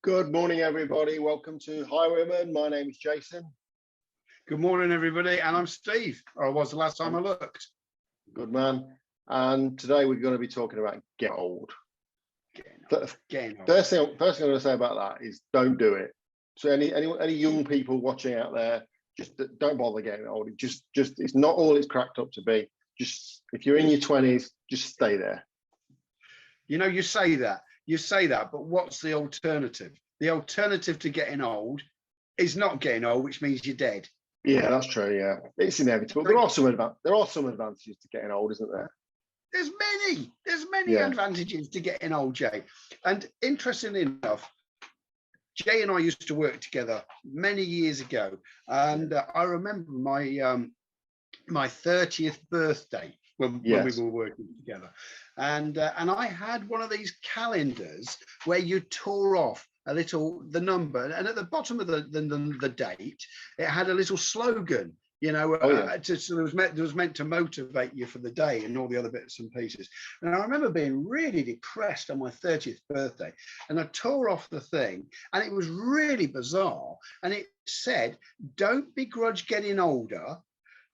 Good morning, everybody. Welcome to Highwayman. My name is Jason. Good morning, everybody. And I'm Steve, or I was the last time I looked. Good man. And today we're going to be talking about get old. Getting old. First thing I'm going to say about that is don't do it. So any young people watching out there, just don't bother getting old. Just it's not all it's cracked up to be. Just if you're in your 20s, just stay there. You know, you say that, but what's the alternative? The alternative to getting old is not getting old, which means you're dead. Yeah, that's true. Yeah, it's inevitable. There are some advantages to getting old, isn't there? There's many advantages to getting old, Jay. And interestingly enough, Jay and I used to work together many years ago, and I remember my 30th birthday when we were working together, and I had one of these calendars where you tore off the number, and at the bottom of the date it had a little slogan, it was meant to motivate you for the day and all the other bits and pieces. And I remember being really depressed on my 30th birthday, and I tore off the thing, and it was really bizarre, and it said, "Don't begrudge getting older.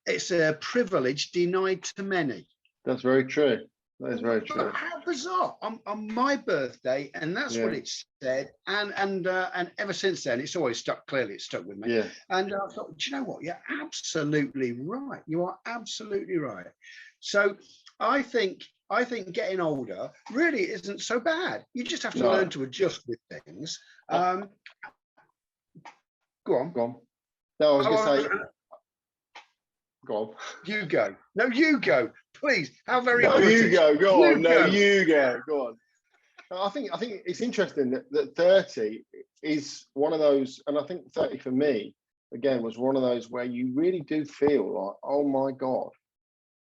It's a privilege denied to many." That's very true. That is very true. How bizarre on my birthday, and that's what it said. And ever since then, it's always stuck. Clearly, it's stuck with me. Yeah. And I thought, do you know what? You're absolutely right. You are absolutely right. So I think getting older really isn't so bad. You just have to learn to adjust with things. Go on. Go on. No, I was going to say. Go on. You go. No, you go. Please. How very. No, you go. Go on. No, you go. Go on. I think it's interesting that 30 is one of those, and I think 30 for me again was one of those where you really do feel like, oh my God,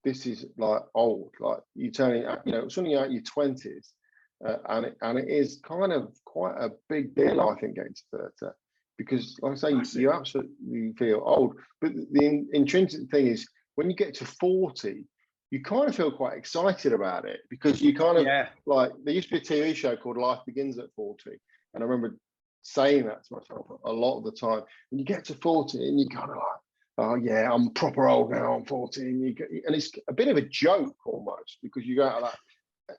this is like old. Like you turning, something out your 20s, and it is kind of quite a big deal, I think, getting to 30. Because, like I say, you absolutely feel old. But the intrinsic thing is, when you get to 40, you kind of feel quite excited about it, because you kind of like, there used to be a TV show called Life Begins at 40. And I remember saying that to myself a lot of the time. And you get to 40 and you kind of like, oh yeah, I'm proper old now, I'm 40. And it's a bit of a joke almost, because you go out of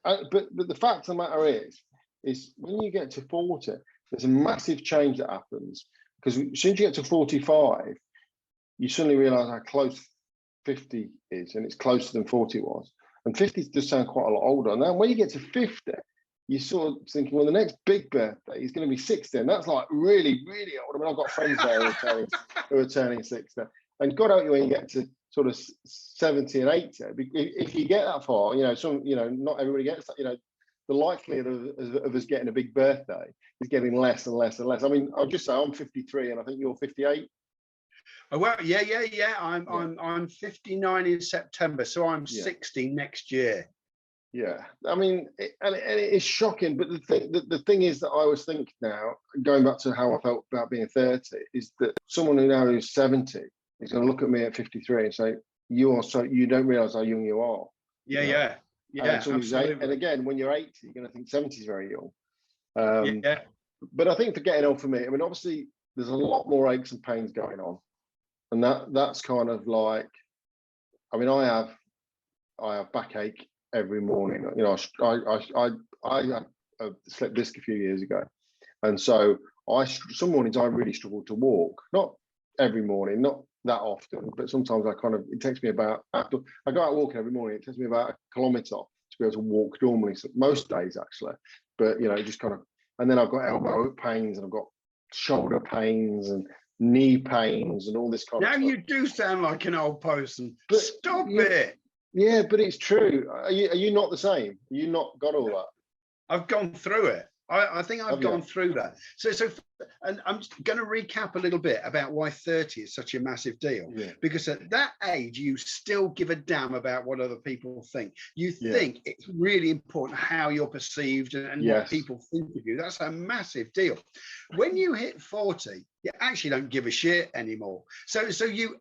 that. But the fact of the matter is when you get to 40, there's a massive change that happens, because as soon as you get to 45, you suddenly realise how close 50 is, and it's closer than 40 was. And 50 does sound quite a lot older. And then when you get to 50, you're sort of thinking, well, the next big birthday is going to be 60, and that's like really, really old. I mean, I've got friends there who are turning 60. And God help you when you get to sort of 70 and 80. If you get that far, not everybody gets that, the likelihood of us getting a big birthday is getting less and less and less. I mean, I'll just say I'm 53, and I think you're 58. Oh, well, yeah. I'm 59 in September, so I'm 60 next year. Yeah, I mean, it is shocking. But the thing is that I always think now, going back to how I felt about being 30, is that someone who now is 70 is going to look at me at 53 and say, you don't realise how young you are. Yeah. Absolutely. And again, when you're 80, you're going to think 70 is very young. But I think for getting old for me, I mean, obviously there's a lot more aches and pains going on, and that's kind of like, I mean, I have backache every morning. I had a slip disc a few years ago, and so some mornings I really struggle to walk. Not every morning, not that often, but sometimes it takes me about, after I go out walking every morning, it takes me about a kilometre to be able to walk normally, so most days actually, but just kind of, and then I've got elbow pains, and I've got shoulder pains and knee pains and all this kind of stuff. Now you do sound like an old person. But stop it. Yeah, but it's true. Are you not the same? You not got all that? I've gone through it. I think I've gone through that. So, and I'm going to recap a little bit about why 30 is such a massive deal. Yeah. Because at that age, you still give a damn about what other people think. You think it's really important how you're perceived and what people think of you. That's a massive deal. When you hit 40, you actually don't give a shit anymore. So you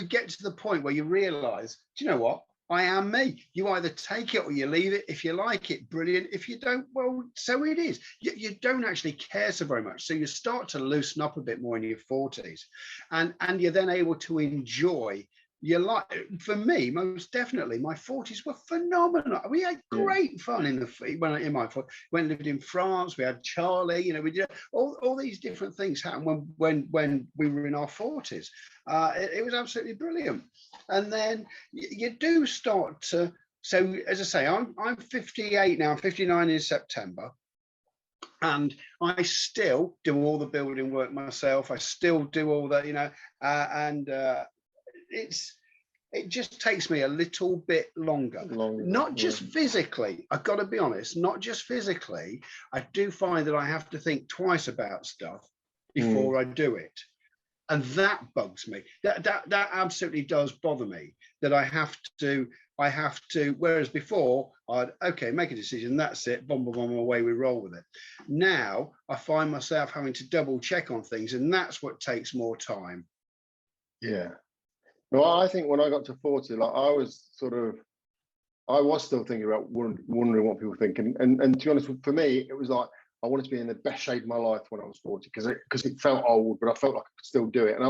get to the point where you realise, do you know what? I am me. You either take it or you leave it. If you like it, brilliant. If you don't, well, so it is. You don't actually care so very much. So you start to loosen up a bit more in your 40s, and you're then able to enjoy your life. For me, most definitely, my 40s were phenomenal. We had great fun in my when lived in France. We had Charlie. You know, we did all these different things happen when we were in our 40s. It was absolutely brilliant. And then you do start to. So as I say, I'm 58 now. I'm 59 in September. And I still do all the building work myself. I still do all that, you know, it just takes me a little bit longer. Not just physically, I've got to be honest, not just physically. I do find that I have to think twice about stuff before I do it. And that bugs me. That absolutely does bother me, that I have to, whereas before I'd, okay, make a decision, that's it, boom, boom, boom, away we roll with it. Now I find myself having to double check on things, and that's what takes more time. Yeah. Well, I think when I got to 40, like I was still thinking about wondering what people think. And to be honest, for me, it was like, I wanted to be in the best shape of my life when I was 40, because it felt old, but I felt like I could still do it. And I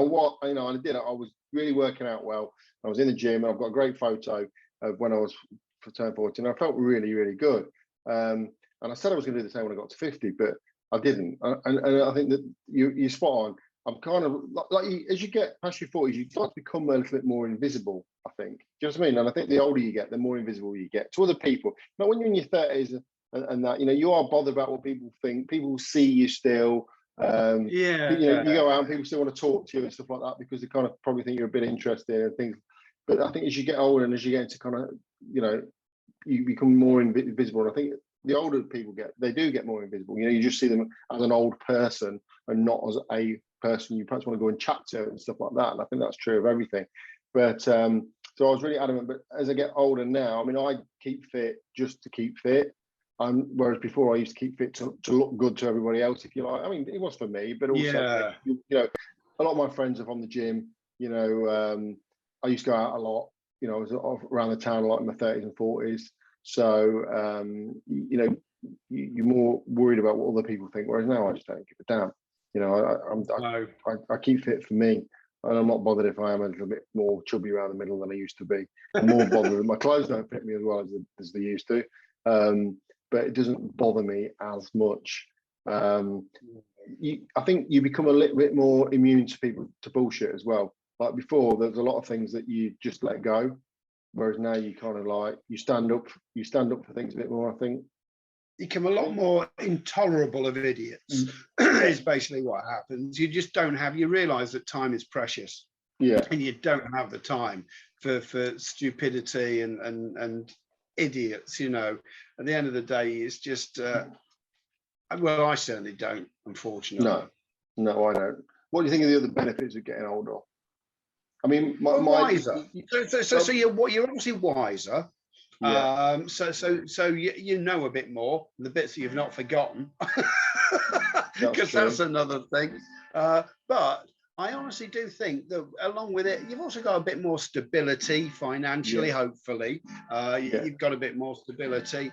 did it. I was really working out well. I was in the gym, and I've got a great photo of when I was turned 40, and I felt really, really good. And I said I was going to do the same when I got to 50, but I didn't. And I think that you're spot on. I'm kind of like as you get past your 40s, you start to become a little bit more invisible, I think. Do you know what I mean? And I think the older you get, the more invisible you get to other people. But when you're in your 30s and that, you know, you are bothered about what people think. People see you still. You go out and people still want to talk to you and stuff like that, because they kind of probably think you're a bit interesting and things. But I think as you get older and as you get into kind of, you know, you become more invisible. And I think the older people get, they do get more invisible. You know, you just see them as an old person and not as a person you perhaps want to go and chat to and stuff like that. And I think that's true of everything. But so I was really adamant. But as I get older now, I mean, I keep fit just to keep fit. Whereas before I used to keep fit to look good to everybody else, if you like. I mean, it was for me, but also, you know, a lot of my friends are from the gym. You know, I used to go out a lot. You know, I was around the town a lot in my 30s and 40s. So, you know, you're more worried about what other people think. Whereas now I just don't give a damn. You know, I keep fit for me. And I'm not bothered if I am a little bit more chubby around the middle than I used to be. I'm more bothered if my clothes don't fit me as well as they used to. But it doesn't bother me as much. I think you become a little bit more immune to bullshit as well. Like before, there's a lot of things that you just let go, whereas now you kind of like you stand up for things a bit more. I think you become a lot more intolerable of idiots. Is basically what happens. You just don't have. You realise that time is precious. Yeah, and you don't have the time for stupidity and idiots. You know, at the end of the day, it's just. Well, I certainly don't, unfortunately. No, I don't. What do you think of the other benefits of getting older? I mean, wiser. So you're obviously wiser. Yeah. So you know a bit more, the bits that you've not forgotten, because that's another thing. But I honestly do think that along with it, you've also got a bit more stability financially, hopefully. You've got a bit more stability.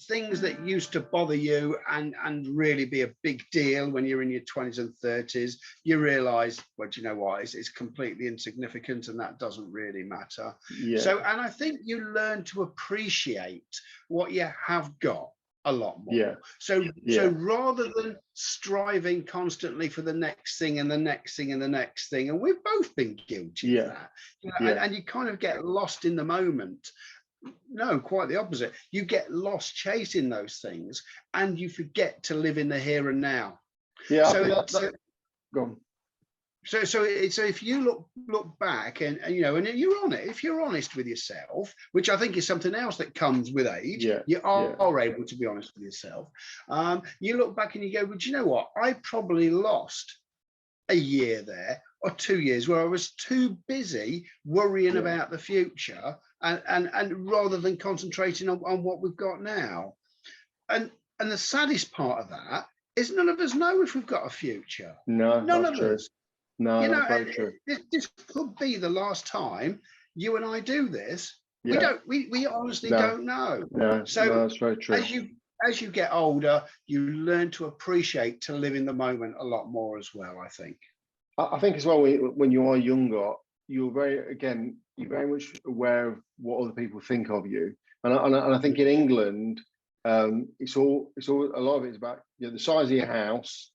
Things that used to bother you and really be a big deal when you're in your 20s and 30s, you realise, well, do you know what? It's completely insignificant and that doesn't really matter. Yeah. So, and I think you learn to appreciate what you have got a lot more. Yeah. So rather than striving constantly for the next thing and the next thing and the next thing, and we've both been guilty of that, you know, and you kind of get lost in the moment. No, quite the opposite. You get lost chasing those things and you forget to live in the here and now. Yeah. Go on. So if you look back and you know, and you're on it, if you're honest with yourself, which I think is something else that comes with age, you are able to be honest with yourself. You look back and you go, well, do you know what? I probably lost a year there or 2 years where I was too busy worrying about the future and rather than concentrating on what we've got now. And the saddest part of that is none of us know if we've got a future. No, none of us. No, you know, that's very true. This could be the last time you and I do this. We don't. We honestly don't know. Yeah, So no, that's very true. As you get older, you learn to appreciate, to live in the moment a lot more as well, I think. I think as well, when you are younger, you're very much aware of what other people think of you. And I think in England, it's all a lot of it is about, you know, the size of your house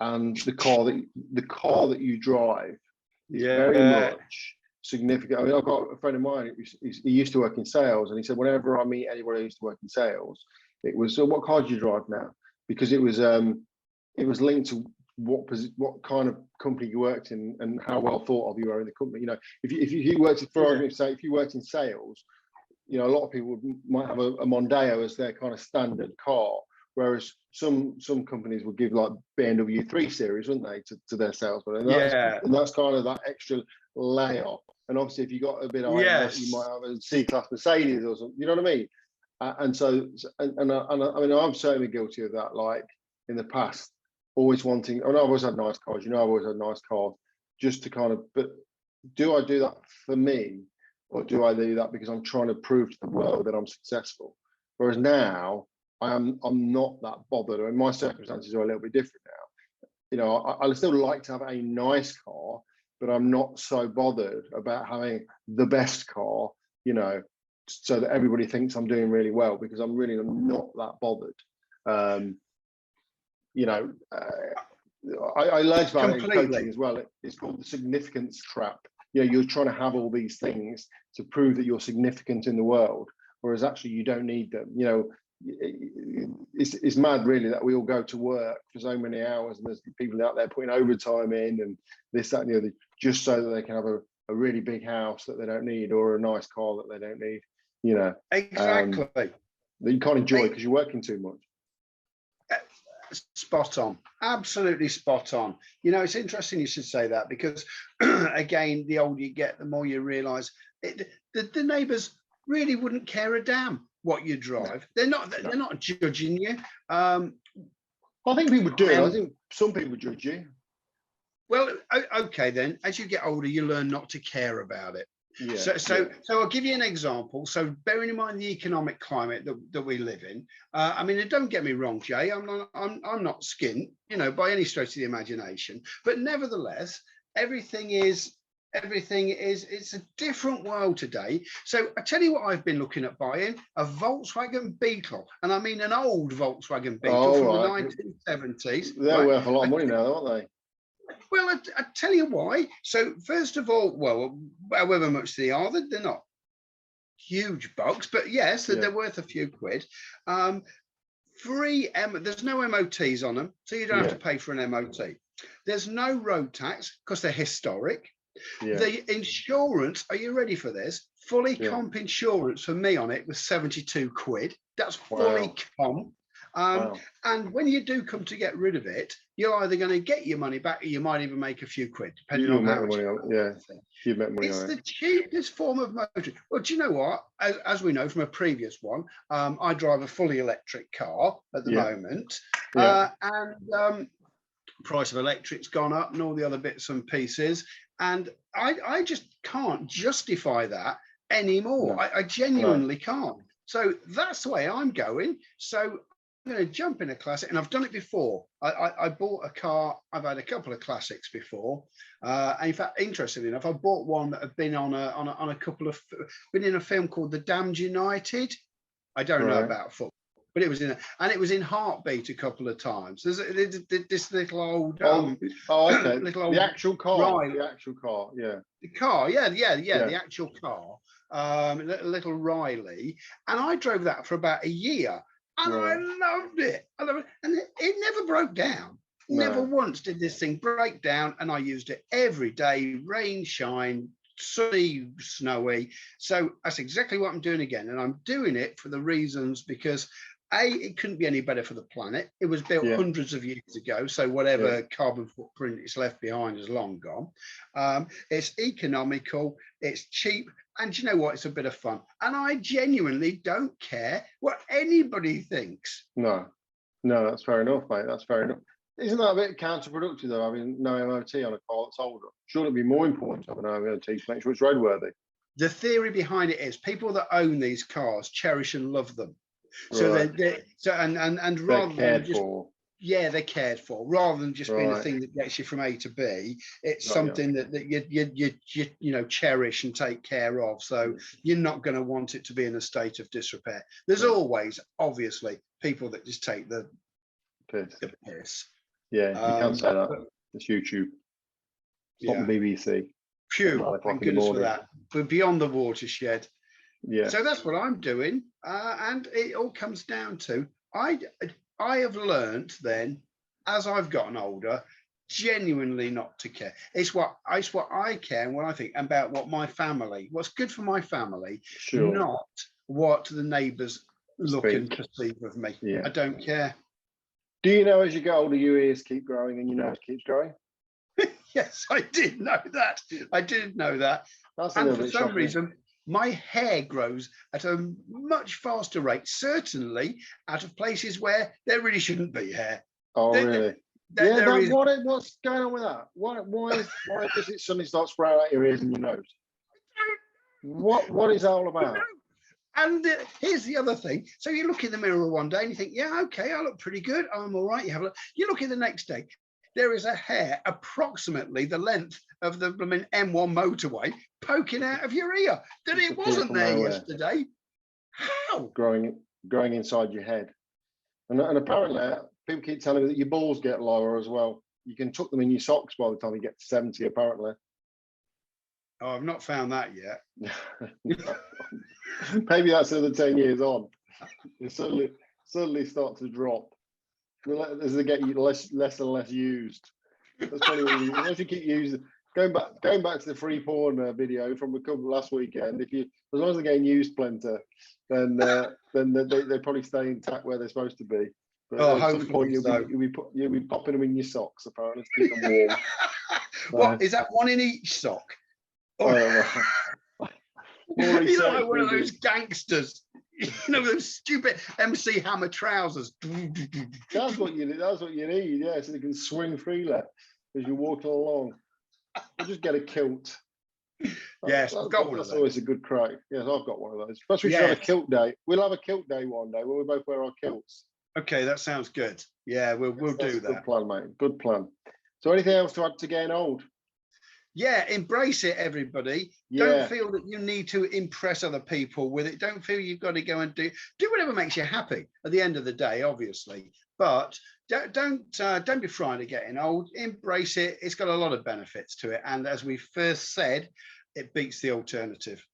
and the car that you drive is very much significant. I mean, I've got a friend of mine, he used to work in sales, and he said, whenever I meet anybody who used to work in sales, it was, so what car do you drive now? Because it was linked to what kind of company you worked in and how well thought of you are in the company. You know, if you worked, for argument's sake, if you worked in sales, you know, a lot of people might have a Mondeo as their kind of standard car, whereas some companies would give like BMW 3 Series, wouldn't they, to their salesmen? And that's kind of that extra layer. And obviously, if you got a bit higher, you might have a C-class Mercedes or something. You know what I mean? And so, I mean, I'm certainly guilty of that. Like in the past, always wanting. I mean, I've always had nice cars. You know, I've always had nice cars. Just to kind of, but do I do that for me, or do I do that because I'm trying to prove to the world that I'm successful? Whereas now, I'm not that bothered. I mean, my circumstances are a little bit different now. You know, I still like to have a nice car, but I'm not so bothered about having the best car, you know, so that everybody thinks I'm doing really well, because I'm really not that bothered. You know, I learned about it in coaching as well. It's called the significance trap. You know, you're trying to have all these things to prove that you're significant in the world, whereas actually you don't need them. You know, it's mad really that we all go to work for so many hours, and there's people out there putting overtime in and this, that, and the other, just so that they can have a really big house that they don't need, or a nice car that they don't need. You know, exactly, that you can't enjoy because you're working too much. Spot on, absolutely spot on. You know, it's interesting you should say that, because again, the older you get, the more you realize the neighbors really wouldn't care a damn what you drive. They're not judging you. I think people do. I think some people judge you. Well, okay, then as you get older, you learn not to care about it. Yeah, so I'll give you an example. So bearing in mind the economic climate that we live in, I mean, don't get me wrong, Jay, I'm not skint, you know, by any stretch of the imagination, but nevertheless, everything is it's a different world today. So I tell you what, I've been looking at buying a Volkswagen Beetle, and I mean an old Volkswagen Beetle from the 1970s. They're worth a lot of money now, aren't they? Well, I tell you why. So first of all, well, however much they are, they're not huge bucks, but yes, they're worth a few quid. There's no MOTs on them, so you don't have to pay for an MOT. There's no road tax because they're historic. The insurance, are you ready for this? Fully comp insurance for me on it was 72 quid. That's fully comp. And when you do come to get rid of it, you're either going to get your money back, or you might even make a few quid, depending on how much. You make money on it. It's the cheapest form of motor. Well, do you know what? As we know from a previous one, I drive a fully electric car at the moment, and price of electric's gone up, and all the other bits and pieces, and I just can't justify that anymore. I genuinely can't. So that's the way I'm going. So I'm going to jump in a classic, and I've done it before. I bought a car. I've had a couple of classics before. And in fact, interestingly enough, I bought one that had been on a couple of, been in a film called The Damned United. I don't know about football, but it was in Heartbeat a couple of times. There's this little old okay. Little old the actual car, Riley. the actual car, the car, the actual car, little Riley, and I drove that for about a year. And I loved it. And it never broke down. Never once did this thing break down. And I used it every day, rain, shine, sunny, snowy. So that's exactly what I'm doing again. And I'm doing it for the reasons because it couldn't be any better for the planet. It was built hundreds of years ago. So whatever carbon footprint it's left behind is long gone. It's economical, it's cheap. And you know what? It's a bit of fun. And I genuinely don't care what anybody thinks. No, that's fair enough, mate. That's fair enough. Isn't that a bit counterproductive, though, having no MOT on a car that's older? Shouldn't it be more important to have an MOT to make sure it's roadworthy? The theory behind it is people that own these cars cherish and love them. So Right. they're so and rather They're than just for. yeah, they're cared for rather than just being a Right. thing that gets you from A to B. It's Got something that you know cherish and take care of. So you're not going to want it to be in a state of disrepair. There's Yeah. always, obviously, people that just take the Piss. piss. Yeah, you can't say that. It's YouTube. It's not Yeah. the BBC. Phew, 9 o'clock thank in the goodness for morning. that. But beyond the watershed. Yeah. So that's what I'm doing, and it all comes down to I have learnt then as I've gotten older, genuinely not to care. It's what I care and what I think about what my family, what's good for my family, Sure. not what the neighbours look and Speak. perceive of me. Yeah. I don't care. Do you know as you get older, your ears keep growing and your nose keeps growing? Yes, I did know that. I did know that. That's a And little for bit some shocking. reason, my hair grows at a much faster rate, certainly out of places where there really shouldn't be hair. Oh, There- really? there- Yeah. there is- What's going on with that? Why does it suddenly start sprouting out your ears and your nose? What is that all about? And here's the other thing. So you look in the mirror one day and you think, yeah, okay, I look pretty good. I'm all right. You have a look. You look in the next day. There is a hair approximately the length of the M1 motorway poking out of your ear. That it wasn't from there nowhere. yesterday. How? Growing inside your head, and apparently people keep telling me that your balls get lower as well. You can tuck them in your socks by the time you get to 70. Apparently. Oh, I've not found that yet. Maybe that's another 10 years on. It suddenly start to drop as they get less and less used. That's probably what unless you keep using. Going back to the free porn video from a couple last weekend. As long as they're getting used plenty, then they probably stay intact where they're supposed to be. But at some point you'll be popping them in your socks apparently to keep them warm. What is that? One in each sock? Oh, You know, like one of those gangsters. You know, those stupid MC Hammer trousers. That's what you need, yeah, so they can swing freely as you're walking along. Or just get a kilt. Yes, I've got one of That's those. always a good crack. Yes, I've got one of those. Plus, we should have a kilt day. We'll have a kilt day one day where we both wear our kilts. Okay, that sounds good. Yeah, we'll do that. Good plan, mate. Good plan. So, anything else to add to getting old? Yeah, embrace it, everybody. Yeah. Don't feel that you need to impress other people with it. Don't feel you've got to go and do whatever makes you happy at the end of the day, obviously. But don't be frightened of getting old. Embrace it. It's got a lot of benefits to it. And as we first said, it beats the alternative.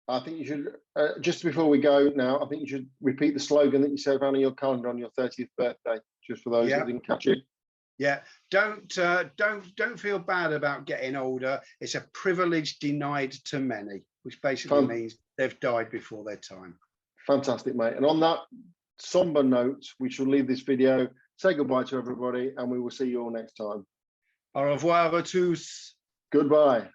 I think you should, just before we go now, I think you should repeat the slogan that you said on your calendar on your 30th birthday, just for those that didn't catch it. Yeah, don't feel bad about getting older. It's a privilege denied to many, which basically means they've died before their time. Fantastic, mate. And on that somber note, we shall leave this video. Say goodbye to everybody, and we will see you all next time. Au revoir à tous. Goodbye.